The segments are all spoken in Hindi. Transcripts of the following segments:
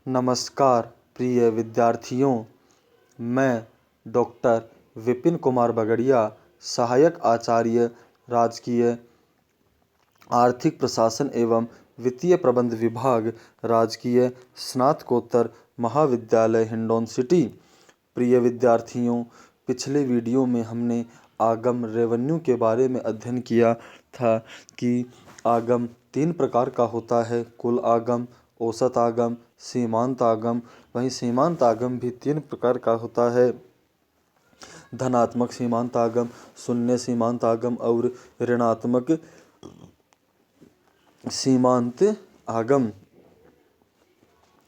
नमस्कार प्रिय विद्यार्थियों, मैं डॉक्टर विपिन कुमार बगड़िया, सहायक आचार्य राजकीय आर्थिक प्रशासन एवं वित्तीय प्रबंध विभाग, राजकीय स्नातकोत्तर महाविद्यालय हिंडौन सिटी। प्रिय विद्यार्थियों, पिछले वीडियो में हमने आगम रेवेन्यू के बारे में अध्ययन किया था कि आगम 3 प्रकार का होता है, कुल आगम, औसत आगम, सीमांत आगम। वहीं सीमांत आगम भी 3 प्रकार का होता है, धनात्मक सीमांत आगम, शून्य सीमांत आगम और ऋणात्मक सीमांत आगम।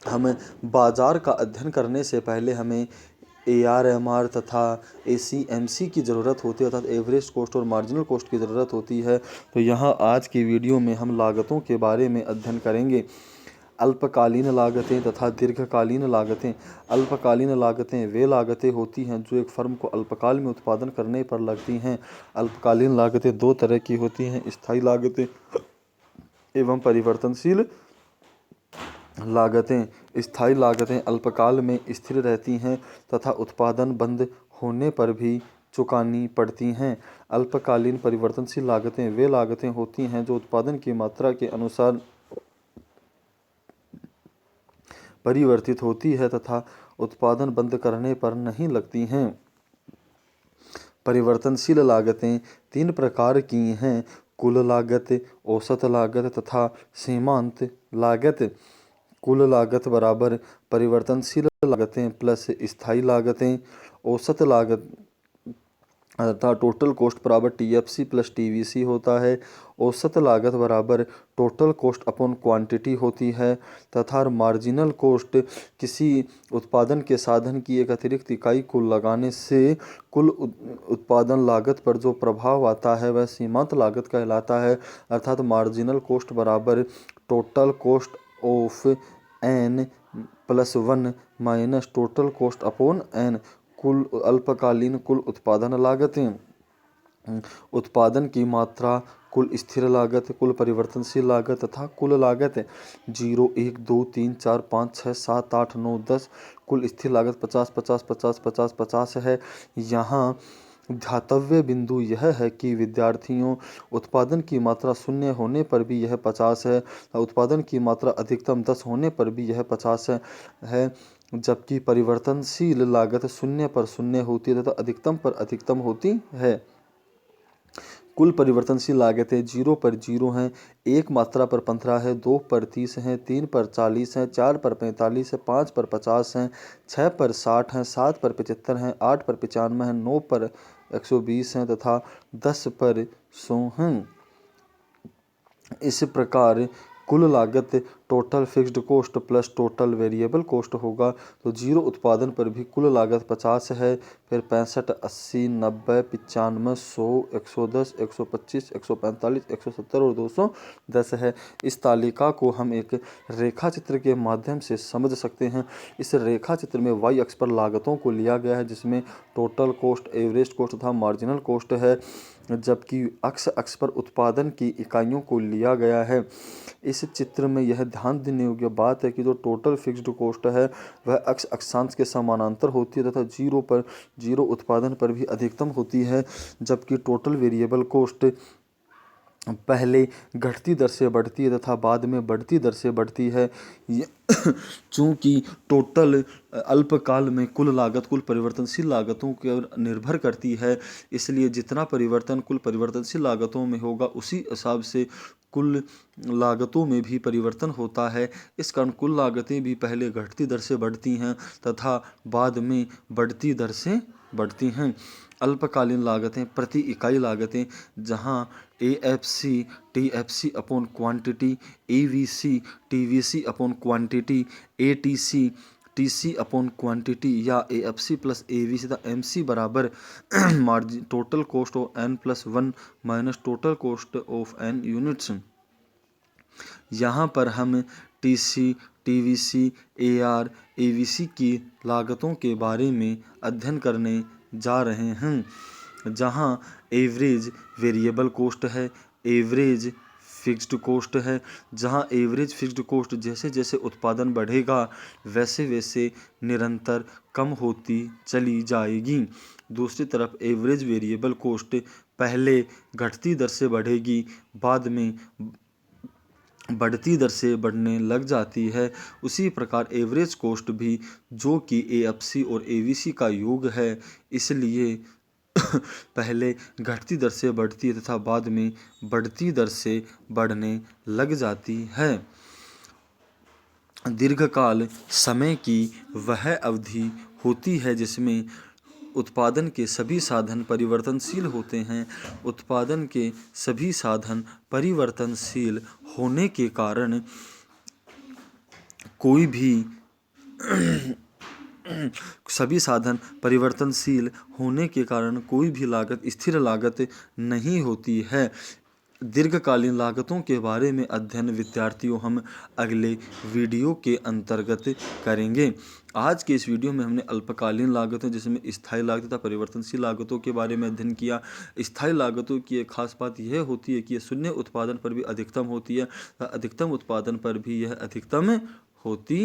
हमें बाजार का अध्ययन करने से पहले हमें ARMR तथा ACMC की ज़रूरत होती है, अर्थात एवरेज कॉस्ट और मार्जिनल कॉस्ट की ज़रूरत होती है। तो यहाँ आज की वीडियो में हम लागतों के बारे में अध्ययन करेंगे। अल्पकालीन लागतें तथा दीर्घकालीन लागतें। अल्पकालीन लागतें वे लागतें होती हैं जो एक फर्म को अल्पकाल में उत्पादन करने पर लगती हैं। अल्पकालीन लागतें 2 तरह की होती हैं, स्थायी लागतें एवं परिवर्तनशील लागतें। स्थायी लागतें अल्पकाल में स्थिर रहती हैं तथा उत्पादन बंद होने पर भी चुकानी पड़ती हैं। अल्पकालीन परिवर्तनशील लागतें वे लागतें होती हैं जो उत्पादन की मात्रा के अनुसार परिवर्तित होती है तथा उत्पादन बंद करने पर नहीं लगती हैं। परिवर्तनशील लागतें 3 प्रकार की हैं, कुल लागत, औसत लागत तथा सीमांत लागत। कुल लागत बराबर परिवर्तनशील लागतें प्लस स्थायी लागतें। औसत लागत अर्थात टोटल कॉस्ट बराबर TFC प्लस TVC होता है। औसत लागत बराबर टोटल कॉस्ट अपॉन क्वांटिटी होती है तथा मार्जिनल कॉस्ट किसी उत्पादन के साधन की एक अतिरिक्त इकाई को लगाने से कुल उत्पादन लागत पर जो प्रभाव आता है वह सीमांत लागत कहलाता है। अर्थात मार्जिनल कॉस्ट बराबर total cost of N plus 1 minus total cost upon N। कुल अल्पकालीन कुल उत्पादन लागतें। उत्पादन की मात्रा, कुल स्थिर लागत, कुल परिवर्तनशील लागत तथा कुल लागत। 0, 1, 2, 3, 4, 5, 6, 7, 8, 9, 10 कुल स्थिर लागत 50, 50, 50, 50, 50 है। यहाँ ध्यातव्य बिंदु यह है कि विद्यार्थियों, उत्पादन की मात्रा 0 होने पर भी यह 50 है, उत्पादन की मात्रा अधिकतम 10 होने पर भी यह 50 है, जबकि परिवर्तनशील लागत 0 पर 0 होती है तथा अधिकतम पर अधिकतम होती है। कुल परिवर्तनशील लागतें 0 पर 0 हैं, 1 मात्रा पर 15 है, 2 पर 30 हैं, 3 पर 40 हैं, 4 पर 45 है, 5 पर 50 हैं, 6 पर 60 हैं, 7 पर 75 हैं, 8 पर 95 हैं, 9 पर 120 हैं तथा 10 पर 100 हैं। इस प्रकार कुल लागत total fixed cost plus total variable cost होगा। तो 0 उत्पादन पर भी कुल लागत 50 है, फिर 65, 80, 90, 95, 100, 110, 125, 145, 170 और 210 है। इस तालिका को हम एक रेखा चित्र के माध्यम से समझ सकते हैं। इस रेखा चित्र में y अक्ष पर लागतों को लिया गया है, जिसमें टोटल कॉस्ट, एवरेज कॉस्ट तथा मार्जिनल कॉस्ट है, जबकि अक्ष पर उत्पादन की इकाइयों को लिया गया है। इस चित्र में यह ध्यान देने योग्य बात है कि जो टोटल फिक्स्ड कॉस्ट है वह अक्षांश के समानांतर होती है तथा 0 उत्पादन पर भी अधिकतम होती है, जबकि टोटल वेरिएबल कॉस्ट पहले घटती दर से बढ़ती है तथा बाद में बढ़ती दर से बढ़ती है। चूँकि टोटल अल्पकाल में कुल लागत कुल परिवर्तनशील लागतों पर निर्भर करती है, इसलिए जितना परिवर्तन कुल परिवर्तनशील लागतों में होगा उसी हिसाब से कुल लागतों में भी परिवर्तन होता है। इस कारण कुल लागतें भी पहले घटती दर से बढ़ती हैं तथा बाद में बढ़ती दर से बढ़ती हैं। अल्पकालीन लागतें प्रति इकाई लागतें, जहां AFC TFC upon quantity, AVC TVC upon quantity, ATC TC upon quantity या AFC प्लस AVC तथा MC बराबर margin total cost of N plus 1 minus total cost of N units. यहाँ पर हम TC TVC AR AVC की लागतों के बारे में अध्ययन करने जा रहे हैं, जहाँ एवरेज वेरिएबल कॉस्ट है, एवरेज फिक्स्ड कॉस्ट है, जहां एवरेज फिक्स्ड कॉस्ट जैसे जैसे उत्पादन बढ़ेगा वैसे वैसे निरंतर कम होती चली जाएगी। दूसरी तरफ एवरेज वेरिएबल कॉस्ट पहले घटती दर से बढ़ेगी, बाद में बढ़ती दर से बढ़ने लग जाती है। उसी प्रकार एवरेज कॉस्ट भी, जो कि एएफसी और एवीसी का योग है, इसलिए पहले घटती दर से बढ़ती है तथा बाद में बढ़ती दर से बढ़ने लग जाती है। दीर्घकाल समय की वह अवधि होती है जिसमें उत्पादन के सभी साधन परिवर्तनशील होते हैं। उत्पादन के सभी साधन परिवर्तनशील होने के कारण कोई भी सभी साधन परिवर्तनशील होने के कारण कोई भी लागत स्थिर लागत नहीं होती है। दीर्घकालीन लागतों के बारे में अध्ययन विद्यार्थियों हम अगले वीडियो के अंतर्गत करेंगे। आज के इस वीडियो में हमने अल्पकालीन लागतों जिसमें स्थायी लागत तथा परिवर्तनशील लागतों के बारे में अध्ययन किया। स्थायी लागतों की एक खास बात यह होती है कि यह शून्य उत्पादन पर भी अधिकतम होती है तथा अधिकतम उत्पादन पर भी यह अधिकतम होती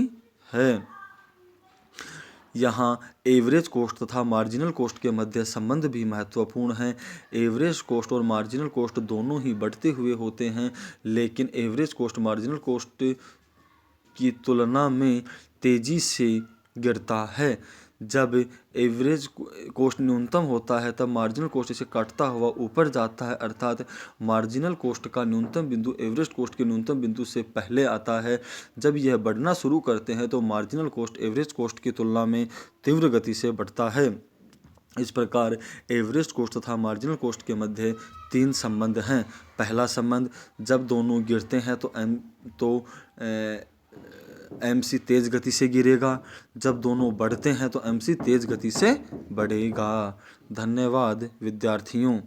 है। यहाँ एवरेज कॉस्ट तथा मार्जिनल कॉस्ट के मध्य संबंध भी महत्वपूर्ण है। एवरेज कॉस्ट और मार्जिनल कॉस्ट दोनों ही बढ़ते हुए होते हैं, लेकिन एवरेज कॉस्ट मार्जिनल कॉस्ट की तुलना में तेजी से गिरता है। जब एवरेज कॉस्ट न्यूनतम होता है तब मार्जिनल कॉस्ट इसे काटता हुआ ऊपर जाता है, अर्थात मार्जिनल कॉस्ट का न्यूनतम बिंदु एवरेज कॉस्ट के न्यूनतम बिंदु से पहले आता है। जब यह बढ़ना शुरू करते हैं तो मार्जिनल कॉस्ट एवरेज कॉस्ट की तुलना में तीव्र गति से बढ़ता है। इस प्रकार एवरेज कॉस्ट तथा मार्जिनल कॉस्ट के मध्य तीन संबंध हैं। पहला संबंध, जब दोनों गिरते हैं तो एमसी तेज गति से गिरेगा, जब दोनों बढ़ते हैं तो एमसी तेज गति से बढ़ेगा। धन्यवाद विद्यार्थियों।